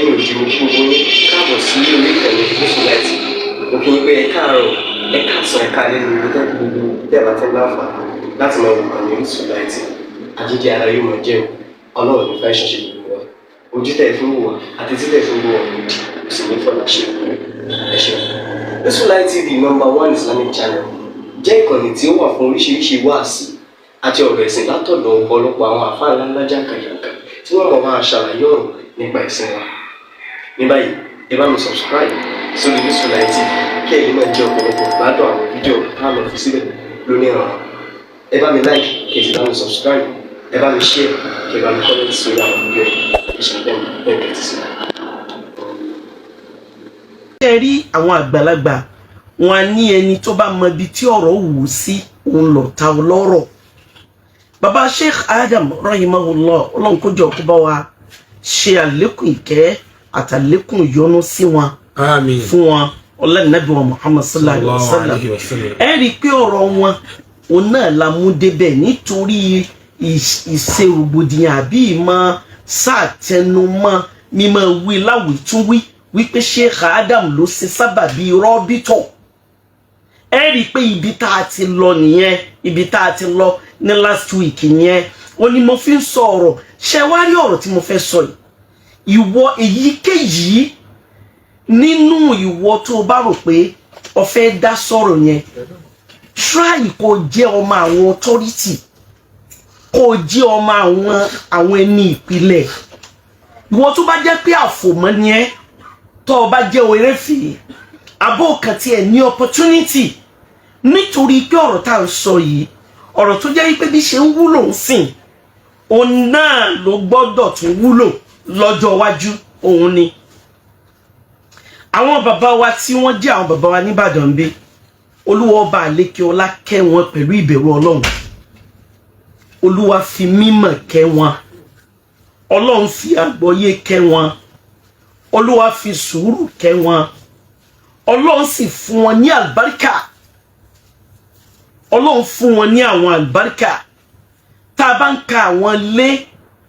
lẹ́yìn òdi mo kí gbogbo yín káàbọ̀ sí orí ìkànnì Yusufullahi mo kí yín pé ẹ káàárọ̀ ẹ káàsán ẹ káalẹ́ ní gbogbo tẹ́lá tẹ́ láǹfà láti máa wò ìkànnì Yusufullahi àjíjẹ ara yóò máa jẹun ọlọ́run ní fẹ́ ṣọṣẹ́ gbogbo wa ojú tẹ̀ fún wò àti títẹ̀ fún wò kò sì ní fọlá ṣe ẹ ṣeun. Yusufullahi TV #1 Islamic channel jẹ́ ìkànnì tí ó wà fún oríṣiríṣi wáàsí àti ọ̀rọ̀ ẹ̀sìn látọ̀dọ̀ ọ̀pọ̀lọpọ̀ àwọn àfáà ńláńlá jàǹkàjàǹkà tí wọ́n mọ̀ máa ṣàlàyé ọ̀rọ̀ nípa ẹ̀sìn wa. Ní báyìí ẹ bá mi subscribe sórí Yusufullahi TV kí ẹ̀yin máa jẹ́ ọ̀pọ̀lọpọ̀ gbádùn àwọn fídíò táwọn fi síbẹ̀ lónìí ọ̀rọ̀. Ẹ bá mi like kí ẹ sì bá mi subscribe, ẹ bá mi share kí ẹ bá mi comment sórí àwọn fídíò ìṣẹ̀lẹ̀ ẹ̀kẹ́ ti sí. Ṣé rí àwọn àgbàlagbà wọn ní ẹni tó bá mọ ibi tí ọ̀rọ̀ wù sí òun lọ ta ọlọ́rọ̀. Baba Sheikh Adam rahimahullah Ọlọ́run kó jọ kó bá wa ṣe àlékún ìkẹ́ àtàlékún ìyọ́nú sí wọn. Àmín. Fún wọn ọlọ́run Nábì wa Muhammad sallallahu alaihi wasallam. Ẹ rí pé ọ̀rọ̀ wọn òun náà la mú débẹ̀ nítorí ìṣerògbòdìyàn àbí ìmọ̀ sàtẹnumọ́ mímọ́ wí láwìtúnwí wípé Sheikh Adam ló ṣe sábàbí rọ́bítọ̀. Ẹ rí pé ibi tá a ti lọ nìyẹn, ibi tá a ti lọ ní last week yẹn ó ní mo fi ń sọ ọ̀rọ̀ ṣe wá rí ọ̀rọ̀ tí mo fẹ́ sọ yìí. Ìwọ èyíkéyìí nínú ìwọ tó bá rò pé o fẹ́ dá sọ̀rọ̀ yẹn try kó jẹ́ ọmọ àwọn authority, kó jẹ́ ọmọ àwọn ẹni ìpìlẹ̀. Ìwọ tó bá jẹ́ pé àfòmọ́ ni ẹ́ tó o bá jẹ́ òrèfè abó kan tí ẹ ní opportunity nítorí pé ọ̀rọ̀ tá à ń sọ yìí ọ̀rọ̀ tó jẹ́ wípé bí ṣe ń wúlò ń sìn òun náà ló gbọ́dọ̀ tún wúlò lọ́jọ́ iwájú òun ni. Àwọn bàbá wa tí wọ́n jẹ́ àwọn bàbá wa nìbàdàn bí Olúwa ọba àlékè ọlá kẹ́ wọn pẹ̀lú ìbẹ̀rù Ọlọ́run. Olúwa fi mímọ̀ kẹ́ wọn, Ọlọ́run fi àgbọ́yé kẹ́ wọn, Olúwa fi sùúrù kẹ́ wọn, Ọlọ́run sì fún wọn ní àlùbáríkà. Ọlọ́run fún wọn ní àwọn àlùbáríkà. Tá a bá ń ka àwọn ilé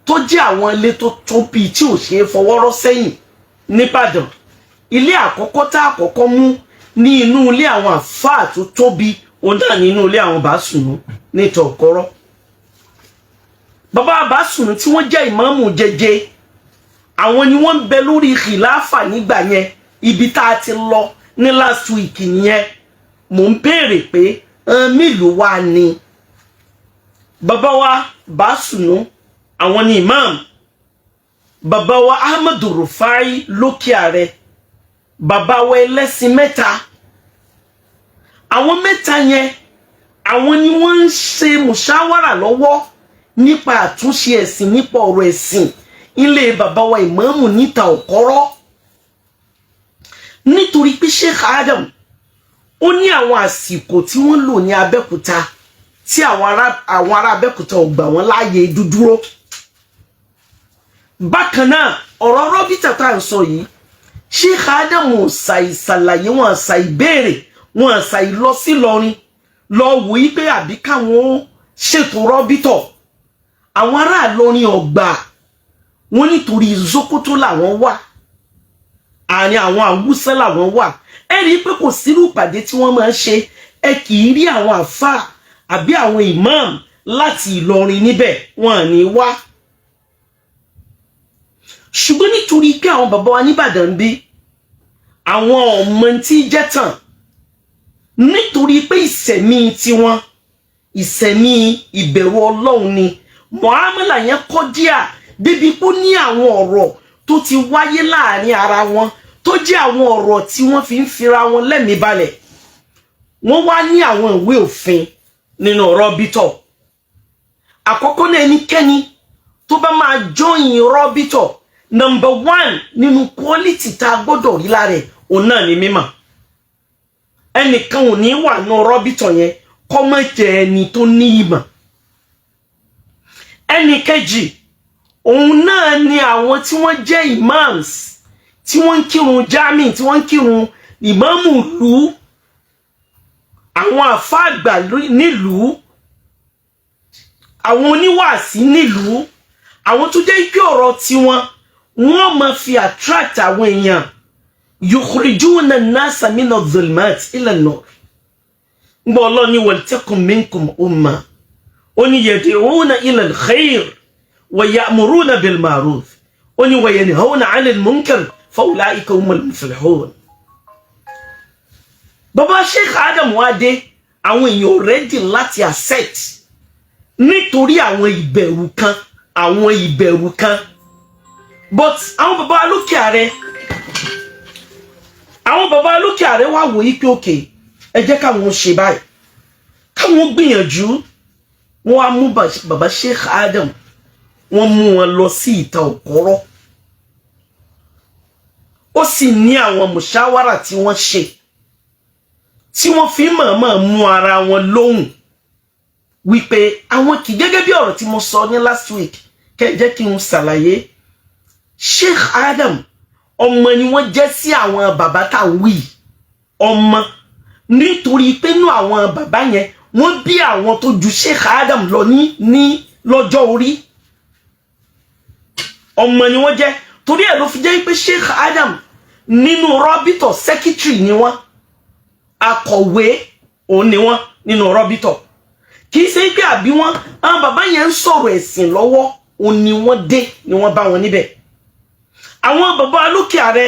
tó jẹ́ àwọn ilé tó tóbi tí ò ṣe é fọwọ́rọ́ sẹ́yìn nìbàdàn, ilé àkọ́kọ́ tá àkọ́kọ́ mú ní inú ilé àwọn àfáà tó tóbi òun náà ní inú ilé àwọn Bàásùnú ní Ìtọ̀kọ́rọ́. Bàbá Bàásùnú tí wọ́n jẹ́ ìmáàmù jẹjẹ àwọn ni wọ́n ń bẹ lórí khilafa nígbà yẹn. Ibi tá a ti lọ ní last week yẹn mò ń béèrè pé mélòó wá ni bàbá wa Bàásùnú àwọn ni imam, bàbá wa Ahmadu Rufai lókè ààrẹ, bàbá wa ẹlẹ́sìn mẹ́ta. Àwọn mẹ́ta yẹn àwọn ni wọ́n ń ṣe mùṣáwárà lọ́wọ́ nípa àtúnṣe ẹ̀sìn, nípa ọ̀rọ̀ ẹ̀sìn ilé bàbá wa ìmáàmù ní Ìtọ̀kọ́rọ́. Nítorí pé Sheikh Adam ó ní àwọn àsìkò tí wọ́n lò ní Abẹ́òkúta tí àwọn ará Abẹ́òkúta ò gbà wọ́n láàyè dúdúró. Bákan náà ọ̀rọ̀ rọ́bítà tá à ń sọ yìí Sheikh Adam ò ṣàìṣàlàyé, wọn ṣàìbéèrè, wọn ṣàìlọ sí Ìlọrin lọ wò í pé àbí káwọn ṣètò rọ́bítọ̀. Àwọn ará Ìlọrin ọ̀gbà wọn nítorí Zokoto làwọn wà, àárín àwọn Haúsá làwọn wà. Ẹ rí i pé kò sírú ìpàdé tí wọ́n máa ń ṣe ẹ kì í rí àwọn àfáà àbí àwọn imam láti Ìlọrin níbẹ̀, wọn à ní wá. Ṣùgbọ́n nítorí pé àwọn bàbá wa nìbàdàn bí àwọn ọmọ tí jẹ́ tàn, nítorí pé ìṣẹ̀mí tiwọn ìṣẹ̀mí ìbẹ̀rù Ọlọ́run ni muamala yẹn kọjá débi pé ní àwọn ọ̀rọ̀ tó ti wáyé láàrin ara wọn tó jẹ́ àwọn ọ̀rọ̀ tí wọ́n fi ń fira wọn lẹ́mìí balẹ̀. Wọ́n wá ní àwọn ìwé òfin nínú rọ́bítọ̀. Àkọ́kọ́ náà ẹnikẹ́ni tó bá máa join rọ́bítọ̀, #1 nínú quality tá a gbọ́dọ̀ rí lára ẹ̀ òun náà ni mímọ̀. Ẹnìkan ò ní wà nínú rọ́bítọ̀ yẹn kó má jẹ́ ẹni tó ní ìmọ̀. Ẹnìkejì òun náà ni àwọn tí wọ́n jẹ́ imams tí wọ́n ń kírun jami, tí wọ́n ń kírun ìmáàmù ìlú, àwọn àfáà àgbà nílùú, àwọn oníwàásí nílùú, àwọn tó jẹ́ pé ọ̀rọ̀ tiwọn wọ́n máa fi attract àwọn èèyàn yukhrijuna an-nasa min adh-dhulumat ila an-nur ngbo Ọlọ́run ní waltakum minkum umma oni yad'una ila al-khayr wa ya'muruna bil ma'ruf oni wa yanhauna 'anil munkar fa ulaika humul muflihun. Baba Sheikh Adam wá dé àwọn èèyàn ready láti accept nítorí àwọn ìbẹ̀rù kan but àwọn baba lókè ààrẹ wá wò yí pé okay ẹ jẹ́ káwọn ṣe báyìí káwọn gbìyànjú wọ́n á mú baba Sheikh Adam wọ́n mú wọn lọ sí ìta Òkọ́rọ́ ó sì ní àwọn mùṣáwárà tí wọ́n ṣe tí wọ́n fi mọ̀ọ́mọ̀ mú ara wọn lóhùn wípé àwọn kì gẹ́gẹ́ bí ọ̀rọ̀ tí mo sọ ní last week kẹ́ jẹ́ kí n ṣàlàyé Sheikh Adam ọmọ ni wọ́n jẹ́ sí àwọn bàbá tá wí ọmọ nítorí pé nú àwọn bàbá yẹn wọ́n bí àwọn tó ju Sheikh Adam lọ ní lọ́jọ́ orí ọmọ ni wọ́n jẹ́ torí ẹ̀ ló fi jẹ́ pé Sheikh Adam nínú rọ́bítọ̀ secretary ni wọ́n akọ̀wé òun ni wọ́n nínú rọ́bítọ̀ kì í ṣe pé àbí wọ́n àwọn bàbá yẹn ń sọ̀rọ̀ ẹ̀sìn lọ́wọ́ òun ni wọ́n dé ni wọ́n bá wọn níbẹ̀ àwọn bàbá lókè ààrẹ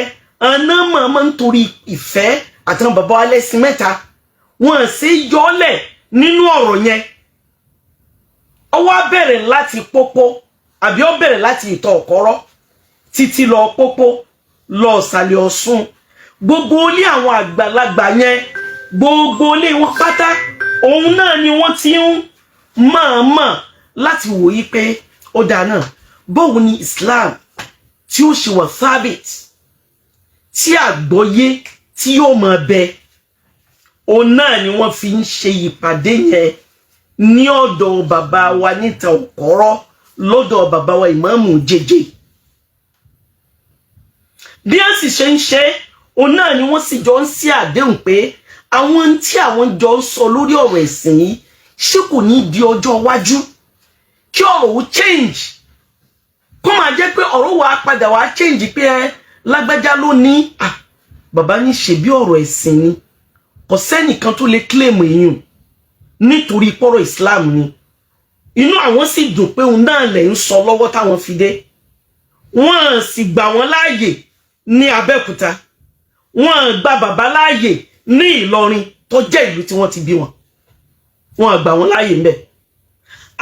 àná mọ̀ọ́mọ́ nítorí ìfẹ́ àtàwọn bàbá alẹ́sìn mẹ́ta wọ́n ṣe yọ́lẹ̀ nínú ọ̀rọ̀ yẹn ó wá bẹ̀rẹ̀ láti pópó àbí ó bẹ̀rẹ̀ láti ìta Òkọ́rọ́ títí lọ pópó lọ sàlẹ̀ Ọ̀ṣun gbogbo ilé àwọn àgbàlagbà yẹn gbogbo ilé wọn pátá òun náà ni wọ́n ti ń mọ̀ọ́mọ̀ láti wòye pé ó dáa náà báwo ni Islam tí ó ṣe wà sábìt tí àgbọ́yé tí yóò máa bẹ òun náà ni wọ́n fi ń ṣe ìpàdé yẹn ní ọ̀dọ̀ bàbá wa níta Òkọ́rọ́ lọ́dọ̀ bàbá wa ìmáàmù jẹjẹ bí a sì ṣe ń ṣe òun náà ni wọ́n sì jọ ń sí àdéhùn pé àwọn tí àwọn jọ ń sọ lórí ọ̀rọ̀ ẹ̀sìn yìí ṣé kò ní di ọjọ́ iwájú kí ọ̀rọ̀ ó change kó máa jẹ́ pé ọ̀rọ̀ wa padà wá change pé lágbájá ló ní bàbá ní ṣe bí ọ̀rọ̀ ẹ̀sìn ni kò sẹ́nìkan tó lè claim èèyàn nítorí pọ́rọ̀ Islam ni inú àwọn sì dùn pé òun náà lè ń sọ lọ́wọ́ táwọn fi dé wọ́n sì gbà wọ́n láàyè ní Abẹ́òkúta wọ́n gba bàbá láàyè ní Ìlọrin tó jẹ́ ìlú tí wọ́n ti bí wọn wọ́n gbà wọ́n láàyè ńbẹ̀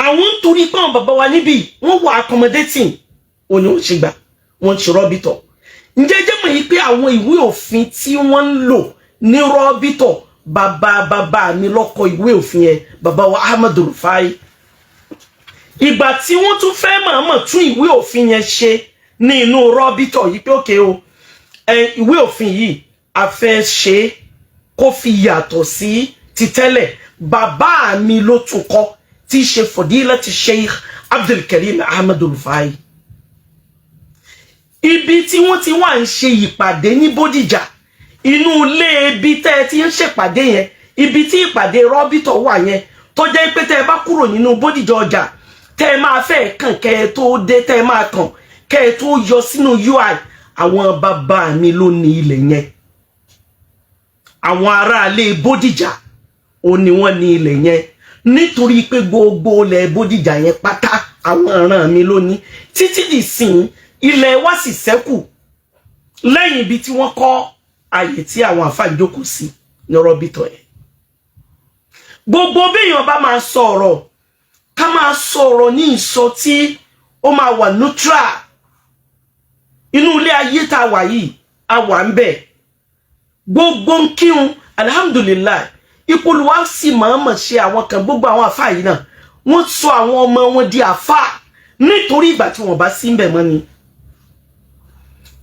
àwọn nítorí pé àwọn bàbá wa níbí wọ́n wà accommodating òní wọ́n ṣe gbà wọ́n ṣe rọ́bìtọ̀ ǹjẹ́ jẹ́ mọ̀ yìí pé àwọn ìwé òfin tí wọ́n ń lò ní rọ́bìtọ̀ bàbá mi lọ́kọ ìwé òfin yẹn bàbá wa Ahmadu Rufai ìgbà tí wọ́n tún fẹ́ mọ̀ọ́mọ̀ tún ìwé òfin yẹn ṣe ní inú rọ́bìtọ̀ yìí pé òkè o ìwé òfin yìí a fẹ́ ṣe kó fi yàtọ̀ sí ti tẹ́lẹ̀ bàbá mi ló tún kọ tí ṣe Fadilati Sheikh Abdul Karim Ahmadu Rufai ibi tí wọ́n ti wà ń ṣe ìpàdé ní Bódìjà inú ilé ibi tẹ́ ti ń ṣèpàdé yẹn ibi tí ìpàdé rọ́bìtọ̀ wà yẹn tó jẹ́ pé tẹ́ bá kúrò nínú Bódìjà ọjà tẹ́ máa fẹ́ kàn kẹ́ tó dé tẹ́ máa kàn kẹ́ tó yọ sínú UI àwọn bàbá mi ló ní ilẹ̀ yẹn àwọn aráalé Bódìjà ó ní wọ́n ní ilẹ̀ yẹn nítorí pé gbogbo ilẹ̀ Bódìjà yẹn pátá àwọn aràn mi ló ní títí di sìn ilẹ̀ wa sì ṣẹ́kù lẹ́yìn ibi tí wọ́n kọ́ àyè tí àwọn àfáà jókòó sí ní rọ́bìtọ̀ yẹn gbogbo béèyàn bá máa sọ̀rọ̀ ká máa sọ̀rọ̀ ní ìsọ tí ó máa wà neutral inú ilé ayé tá wà yìí a wà ń bẹ̀ gbogbo ń kírun alhamdulillah ìpolówó sì máa ṣe àwọn kan gbogbo àwọn àfáà yìí náà wọ́n sọ àwọn ọmọ wọn di àfáà nítorí ìgbà tí wọ́n bá sí ń bẹ̀ mọ́ ni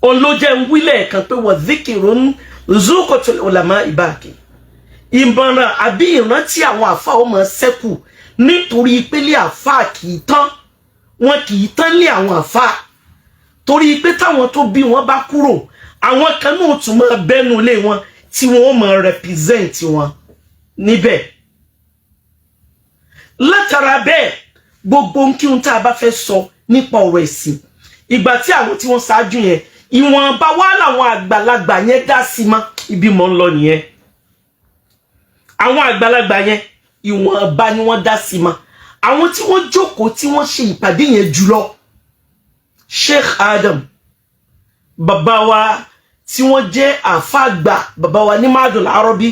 òun ló jẹ́ ń wílẹ̀ kan pé wọ́n zikirun zuqatul ulama ibaki ìmọ̀ràn àbí ìrántí àwọn àfáà ó máa ṣẹ́kù nítorí ìpele àfáà kì í tán wọn kì í tán lé àwọn àfáà torí pé táwọn tó bí wọn bá kúrò àwọn kan náà tún máa bẹ́nu lé wọn tí wọ́n máa represent wọn níbẹ̀ látara bẹ́ẹ̀ gbogbo nkíhun tá a bá fẹ́ sọ nípa ọ̀rọ̀ ẹ̀sìn ìgbà tí àwọn tí wọ́n ṣáájú yẹn ìwọ̀nba wá làwọn àgbàlagbà yẹn dá sí mọ́ ibi mọ́ ń lọ nìyẹn àwọn àgbàlagbà yẹn ìwọ̀nba ni wọ́n dá sí mọ́ àwọn tí wọ́n jókòó tí wọ́n ṣe ìpàdé yẹn jùlọ Sheikh Adam bàbá wa tí wọ́n jẹ́ àfàgbà bàbá wa ní Madul Arabi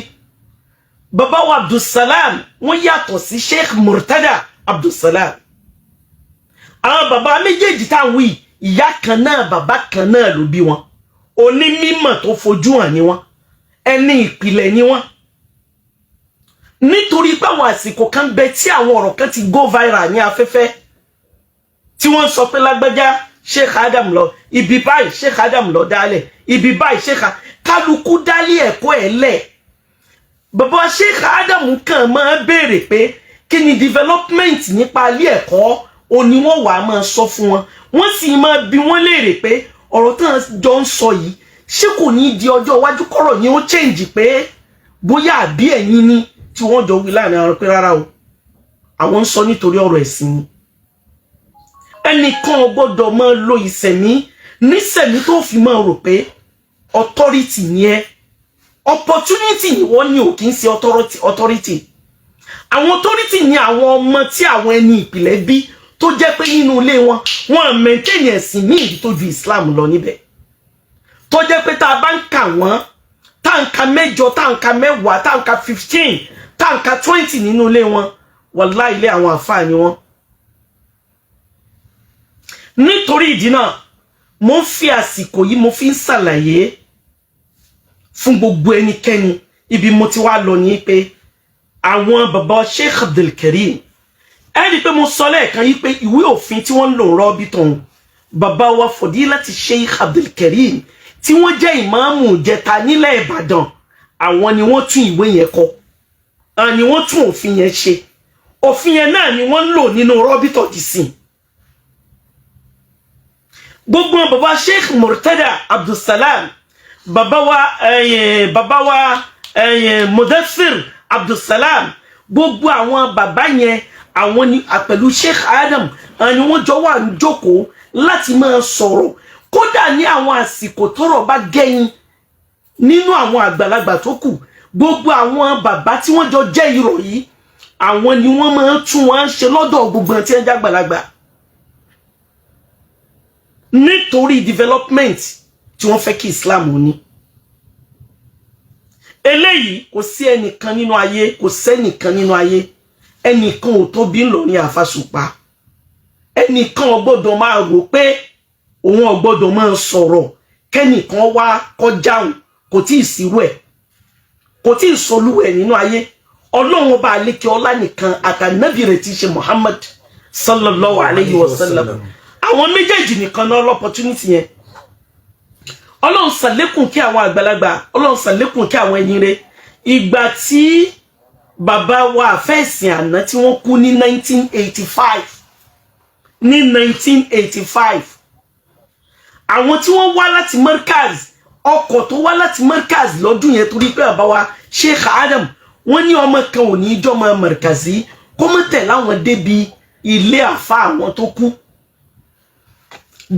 bàbá wa Abdulsalam wọ́n yàtọ̀ sí Sheikh Murtada Abdulsalam àwọn bàbá méjèèjì tá wí ìyá kan náà bàbá kan náà ló bí wọn onímímọ̀ tó fojú hàn ni wọn ẹni ìpìlẹ̀ ni wọn nítorí pé àwọn àsìkò kan bẹ tí àwọn ọ̀rọ̀ kan ti go viral ní afẹ́fẹ́ tí wọ́n sọ pé lágbájá Sheikh Adam lọ ibi báyìí Sheikh Adam lọ dálẹ̀ ibi báyìí kálukú dálé ẹ̀kọ́ ẹ̀ lẹ̀ bàbá Sheikh Adam kan máa béèrè pé kí ni development nípa ilé ẹ̀kọ́ òní wọ́n wà máa sọ fún wọn wọ́n sì máa bi wọ́n léèrè pé ọ̀rọ̀ tán jọ ń sọ yìí ṣé kò ní di ọjọ́ iwájú kọ́rọ̀ ni ó change pé bóyá àbí ẹ̀yin ni tí wọ́n jọ wí láàrin àwọn pé rárá o àwọn ń sọ nítorí ọ̀rọ̀ ẹ̀sìn ni ẹnìkan ò gbọ́dọ̀ máa lo ìsẹ̀mí nísẹ̀mí tó fi máa rò pé authority ni ẹ opportunity ni wọ́n ní ò kì í ṣe authority àwọn authority ni àwọn ọmọ tí àwọn ẹni ìpìlẹ̀ bí tó jẹ́ pé nínú ilé wọn wọ́n maintain ẹ̀sìn ní ìdí tó ju Islam lọ níbẹ̀ tó jẹ́ pé tá a bá ń kà wọ́n tá à ń ka 8 tá à ń ka 10 tá à ń ka 15 tá à ń ka 20 nínú ilé wọn wallahi ilé àwọn àfáà ni wọ́n nítorí ìdí náà mo ń fi àsìkò yìí mo fi ń ṣàlàyé fún gbogbo ẹnikẹ́ni ibi mo ti wá lọ ní pé àwọn bàbá Sheikh Abdul Karim ẹni pé mo sọ lẹ́ẹ̀kan yìí pé ìwé òfin tí wọ́n ń lò rọ́bí tán bàbá wa Fadilati Sheikh Abdul Karim tí wọ́n jẹ́ ìmáàmù jẹta nílẹ̀ Ìbàdàn àwọn ni wọ́n tún ìwé yẹn kọ ni wọ́n tún òfin yẹn ṣe òfin yẹn náà ni wọ́n ń lò nínú rọ́bí tó di sìn gbogbo bàbá Sheikh Murtada Abdulsalam bàbá wa Mudaththir Abdulsalam gbogbo àwọn bàbá yẹn àwọn ni pẹ̀lú Sheikh Adam ni wọ́n jọ wà ń jókòó láti máa sọ̀rọ̀ kódà ní àwọn àsìkò tọ́rọ̀ bá gẹ́yìn nínú àwọn àgbàlagbà tó kù gbogbo àwọn bàbá tí wọ́n jọ jẹ́ irọ́ yìí àwọn ni wọ́n máa tún wọn ṣe lọ́dọ̀ gbogbo tí wọ́n jẹ́ àgbàlagbà nítorí development tí wọ́n fẹ́ kí Islam ní eléyìí kò sí ẹnìkan nínú ayé kò sẹ́nìkan nínú ayé ẹnìkan ò tó bí ń lọ ní àfàṣùpá ẹnìkan ò gbọ́dọ̀ máa rò pé òun ò gbọ́dọ̀ máa sọ̀rọ̀ kẹ́nìkan wá kọjáhùn kò tí ì sírú ẹ̀ kò tí ì solú ẹ̀ nínú ayé ọlọ́run ọba àlékè ọlá nìkan àtànábì rẹ̀ tí ṣe Muhammad sallallahu alayhi wa sallam àwọn méjèèjì nìkan náà l'opportunity yẹn ọlọ́run ṣàlékún kí àwọn àgbàlagbà ọlọ́run ṣàlékún kí àwọn ẹni rẹ̀ ìgbà tí bàbá wa àfẹ́sìn àná tí wọ́n kú ní 1985 àwọn tí wọ́n wá láti Markaz ọkọ̀ tó wá láti Markaz lọ́dún yẹn torí pé bàbá wa Sheikh Adam wọ́n ní ọmọ kan ò ní jọmọ Markazi kó mọ́ tẹ̀ láwọn débi ilé àfa àwọn tó kú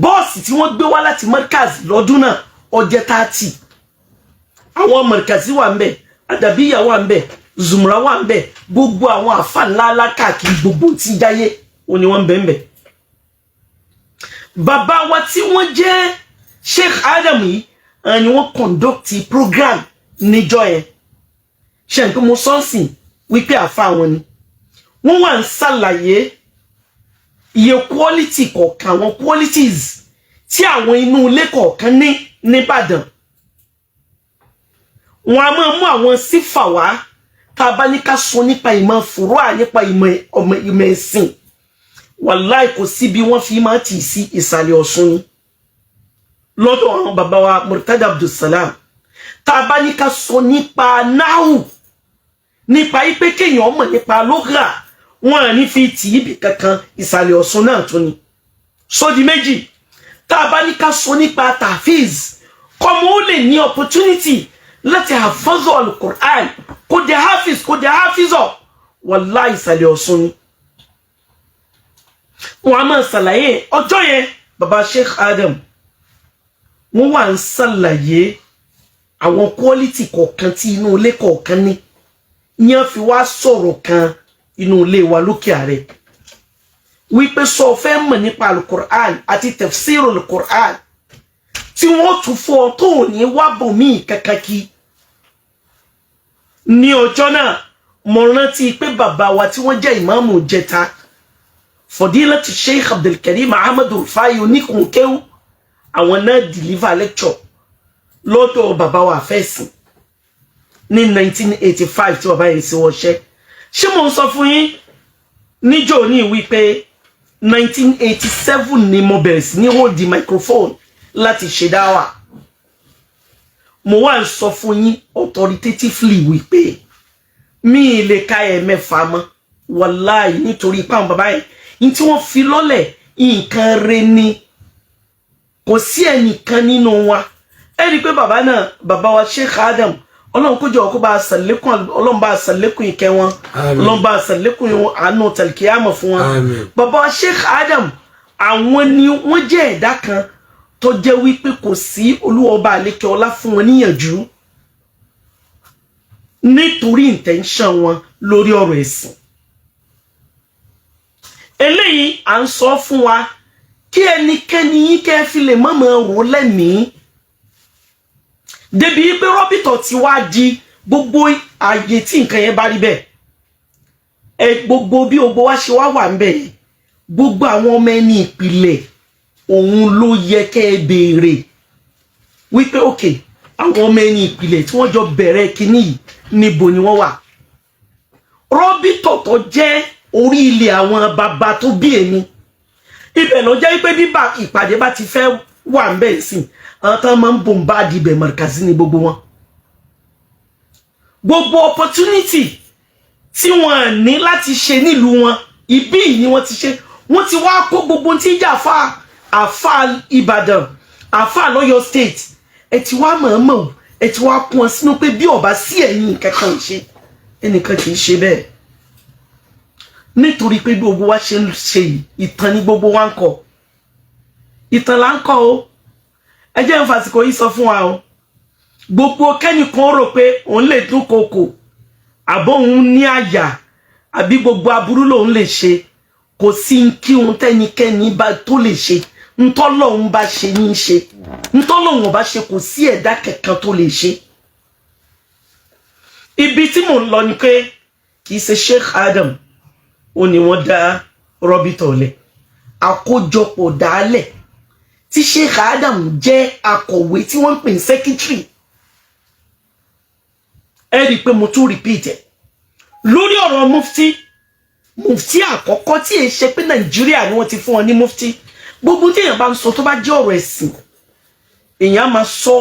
bọ́ọ̀sì tí wọ́n gbé wá láti Markaz lọ́dún náà ọjẹ́ 30 àwọn Markazi wà ń bẹ̀ Adabiya wà ń bẹ̀ Zumra wà ń bẹ̀ gbogbo àwọn àfa ńláńlá káàkiri gbogbo tí jáyé ó ní wọ́n ń bẹ̀ ń bẹ̀ bàbá wa tí wọ́n jẹ́ Sheikh Adam yìí ni wọ́n conduct program níjọ́ yẹn ṣe nǹkan mo sọ́ọ̀sìn wípé àfa àwọn ni wọ́n wà ń ṣàlàyé iye quality kọ̀ọ̀kan àwọn qualities tí àwọn inú ilé kọ̀ọ̀kan ní nìbàdàn wọn a máa mú àwọn sífà wá tá a bá ní ká sọ nípa ìmọ̀ fùrúà nípa ìmọ̀ ẹ̀sìn wàláì kò sí bí wọ́n fi máa tì sí ìsàlẹ̀ Ọ̀ṣun lọ́dọ̀ àwọn bàbá wa Murtada Abdulsalam tá a bá ní ká sọ nípa náhù nípa ipe kéèyàn mọ̀ nípa lógà wọn à ní fi tì í bì kankan ìsàlẹ̀ Ọ̀ṣun náà tún ni sódì méjì tá a bá ní ká sọ nípa tàfíìz kọ́mọ ó lè ní opportunity láti hafazọ alukur'an kò dé hafiz kò dé hafizọ wàláì ìsàlẹ̀ Ọ̀ṣun ni wọn a máa ṣàlàyé ọjọ́ yẹn baba Sheikh Adam wọ́n wá ń ṣàlàyé àwọn quality kọ̀ọ̀kan tí inú ilé kọ̀ọ̀kan ní yẹn fi wá sọ̀rọ̀ kan inú ilé wa lókè ààrẹ wípé sọ fẹ́ mọ̀ nípa alukur'an àti tafsiru alukur'an tí wọ́n tún fún ọ tó ní wá bòmí kankan kí ní ọjọ́ náà mo rántí pé bàbá wa tí wọ́n jẹ́ ìmáàmù jẹta Fadilatu Sheikh Abdulkarim Ahmad Rufai oníkùnkẹ́wù àwọn náà deliver lecture lọ́dọ̀ bàbá wa fẹ́sìn ní 1985 tí bàbá yẹn sí wọ́ṣẹ́ ṣé mo ń sọ fún yín níjọ́ ní wípé 1987 ni mo bẹ̀rẹ̀ sí ní hold the microphone láti ṣe dáwà mo wá ń sọ fún yín authoritatively wípé mi lè ka ẹ̀mẹ́fà mọ́ wàláì nítorí pàwọn bàbá yẹn ní tí wọ́n fi lọ́lẹ̀ nǹkan rẹ̀ ni kò sí ẹnìkan nínú wa ẹ rí pé bàbá náà bàbá wa Sheikh Adam Ọlọ́run kó jọ kó bá ṣàlékún Ọlọ́run bá ṣàlékún ìkẹ́ wọn Ọlọ́run bá ṣàlékún àánú tàlkíyàmọ̀ fún wọn bàbá wa Sheikh Adam àwọn ni wọ́n jẹ́ ẹ̀dá kan tó jẹ́ wípé kò sí Olúwa Ọba àlékè ọlá fún wọn níyànjú nítorí intention wọn lórí ọ̀rọ̀ ẹ̀sìn eléyìí à ń sọ fún wa kí ẹnikẹ́ni yín kẹ́ fi lè mọ̀mọ́ rò lẹ́mìí débi pé rọ́bìtọ̀ ti wá di gbogbo ààyè tí nǹkan yẹn bá rí bẹ́ẹ̀ gbogbo bí gbogbo wa ṣe wá wà ń bẹ̀ gbogbo àwọn ọmọ ẹni ìpìlẹ̀ òun ló yẹ kẹ́ ẹ béèrè wípé òkè àwọn ọmọ ẹni ìpìlẹ̀ tí wọ́n jọ bẹ̀rẹ̀ kínní yìí níbo ni wọ́n wà rọ́bìtọ̀ tó jẹ́ orí ilẹ̀ àwọn bàbá tó bí èmi ibẹ̀ ló jẹ́ pé bíbá ìpàdé bá ti fẹ́ wà ń bẹ̀ sí àwọn tán máa ń bòǹbà dìbẹ̀ mọ̀rìkàsí ní gbogbo wọn gbogbo opportunity tí wọ́n ní láti ṣe nílùú wọn ibí ni wọ́n ti ṣe wọ́n ti wá kó gbogbo tí ń jà àfà Ìbàdàn àfà lọ́yọ̀ state ẹ ti wá mọ̀ọ́mọ̀ ẹ ti wá kún ọ sínú pé bí ọba sí ẹ̀yìn kankan ṣe ẹnìkan kì í ṣe bẹ́ẹ̀ nítorí pé gbogbo wa ṣe ń ṣe ìtàn ní gbogbo wa ń kọ ìtàn là ń kọ o ẹ jẹ́ n fàsìkò yìí sọ fún wa o gbogbo kẹ́nìkan rò pé òun lè dún kòkò àbọ̀ òun ní àyà àbí gbogbo aburú lòun lè ṣe kò sí kí òun tẹ́nikẹ́ni bá tó lè ṣe ntọ́lọ́hun bá ṣe ní í ṣe ntọ́lọ́hun bá ṣe kò sí ẹ̀dá kankan tó lè ṣe ibi tí mò ń lọ ni pé kì í ṣe Sheikh Adam ó ní wọ́n dá rọ́bìtọ̀ lẹ̀ àkójọpọ̀ dálẹ̀ tí Sheikh Adam jẹ́ akọ̀wé tí wọ́n ń pè ní secretary ẹ rí i pé mo tún repeat ẹ̀ lórí ọ̀rọ̀ mufti àkọ́kọ́ tí èyí ṣe pé Nàìjíríà ni wọ́n ti fún wọn ní mufti gbogbo tí èèyàn bá ń sọ tó bá jẹ́ ọ̀rọ̀ ẹ̀sìn èèyàn máa sọ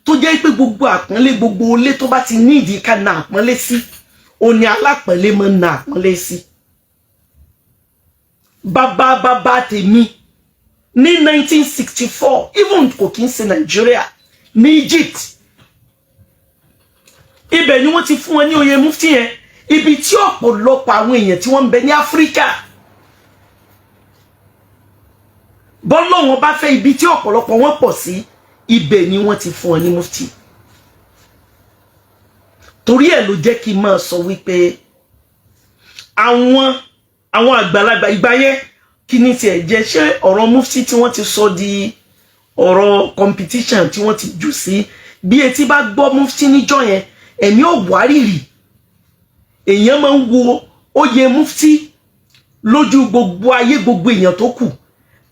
tó jẹ́ pé gbogbo àpọ́nlé gbogbo ilé tó bá ti ní ìdí ká na àpọ́nlé sí òní alápọ̀nlé máa ń na àpọ́nlé sí bàbá tèmi ní 1964 even kò kí ń ṣe Nàìjíríà ní Egypt ibẹ̀ ni wọ́n ti fún wọn ní oyè mufti yẹn ibi tí ọ̀pọ̀lọpọ̀ àwọn èèyàn tí wọ́n ń bẹ ní Áfíríkà bọ́lọ́wọ́n bá fẹ́ ibi tí ọ̀pọ̀lọpọ̀ wọn pọ̀ sí ibẹ̀ ni wọ́n ti fún wọn ní mufti torí ẹ̀ ló jẹ́ kí n máa sọ wípé àwọn àgbàlagbà ìgbà yẹn kí ni tiẹ̀ jẹ́ ṣé ọ̀rọ̀ mufti tí wọ́n ti sọ di ọ̀rọ̀ competition tí wọ́n ti jù sí bí etí bá gbọ́ mufti níjọ́ yẹn ẹ̀mí ò wárìrì èèyàn máa ń wo oyè mufti lójú gbogbo ayé gbogbo èèyàn tó kù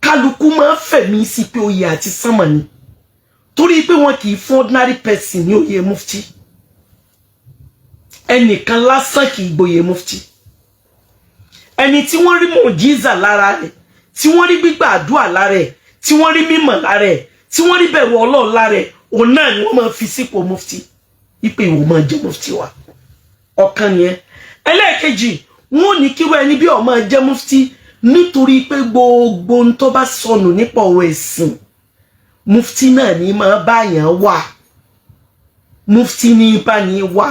kálukú máa ń fẹ̀mí sí pé oyè àti sánmà ni torí pé wọn kì í fún ordinary person ní oyè mufti ẹnìkan lásán kì í gboyè mufti ẹni tí wọ́n rí mọ̀jíza lára rẹ̀ tí wọ́n rí gbígbà àdúrà lára rẹ̀ tí wọ́n rí mímọ̀ lára rẹ̀ tí wọ́n rí bẹ̀rù Ọlọ́run lára rẹ̀ òun náà ni wọ́n máa fi sípò mufti ipe ìwò máa jẹ́ mufti wa ọ̀kan nìyẹn ẹlẹ́ẹ̀kejì wọ́n ní kí wọ́n ẹni bí ó máa jẹ́ mufti nítorí pé gbogbo ń tó bá sọnù nípa ọ̀rọ̀ ẹ̀sìn mufti náà ní máa báyàn wà mufti ní bá ní wà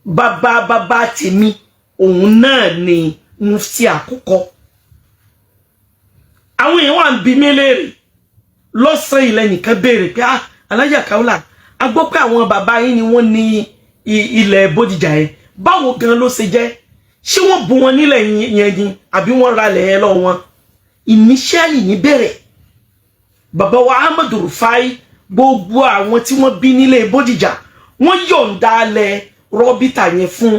bàbá tèmi òun náà ni mufti àkọ́kọ́ àwọn èèyàn wà ń bi mí léèrè lọ́sàn ilẹ̀ nìkan béèrè pé Alájà Kaolat a gbọ́ pé àwọn bàbá yín ni wọ́n ní ilẹ̀ Bódìjà yẹn báwo gan ló ṣe jẹ́ ṣé wọ́n bu wọn nílẹ̀ yẹn ni àbí wọ́n ralẹ̀ yẹn lọ wọn initially ní bẹ̀rẹ̀ bàbá wa Ahmadu Rufai gbogbo àwọn tí wọ́n bí nílé Bódìjà wọ́n yọ̀ǹda alẹ̀ Rọ́bítà yẹn fún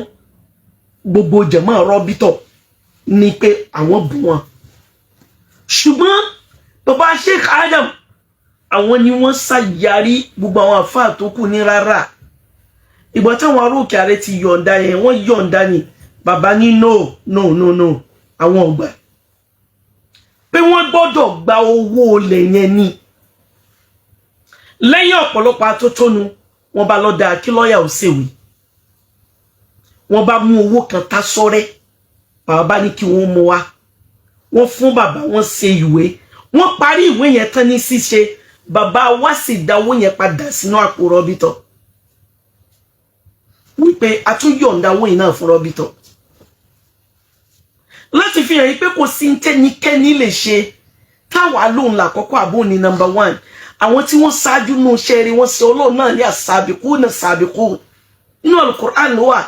gbogbo jẹ̀mọ́ Rọ́bítọ̀ ní pé àwọn bu wọn ṣùgbọ́n bàbá Sheikh Adam àwọn ni wọ́n ṣàyàrí gbogbo àwọn àfáà tó kù ní rárá ìgbà táwọn aróòkè ààrẹ ti yọ̀ǹda yẹn wọ́n yọ̀ǹda ni bàbá ní no àwọn ọgbà pé wọ́n gbọ́dọ̀ gba owó olè yẹn ni lẹ́yìn ọ̀pọ̀lọpọ̀ atótónu wọ́n bá lọ dáa kí lọ́ọ̀yà ò ṣèwé wọ́n bá mú owó kan tá sọ́rẹ́ bàbá bá ní kí wọ́n mú wá wọ́n fún bàbá wọ́n ṣe ìwé wọ́n parí ìwé yẹn tán ní ṣíṣe bàbá wa sì dá owó yẹn padà sínú àpò Rọ́bítọ̀ wípé a tún yọ̀ǹda owó yìí náà fún Rọ́bítọ̀ láti fi hàn yí pé kò sí tẹ́nikẹ́ni lè ṣe táwa lóun làkọ́kọ́ àbò ní number 1 àwọn tí wọ́n ṣáájú nù ṣẹ́rí wọ́n ṣe Ọlọ́run náà ní àsàbìkú náà sàbìkú nínú Al-Qur'an ló wà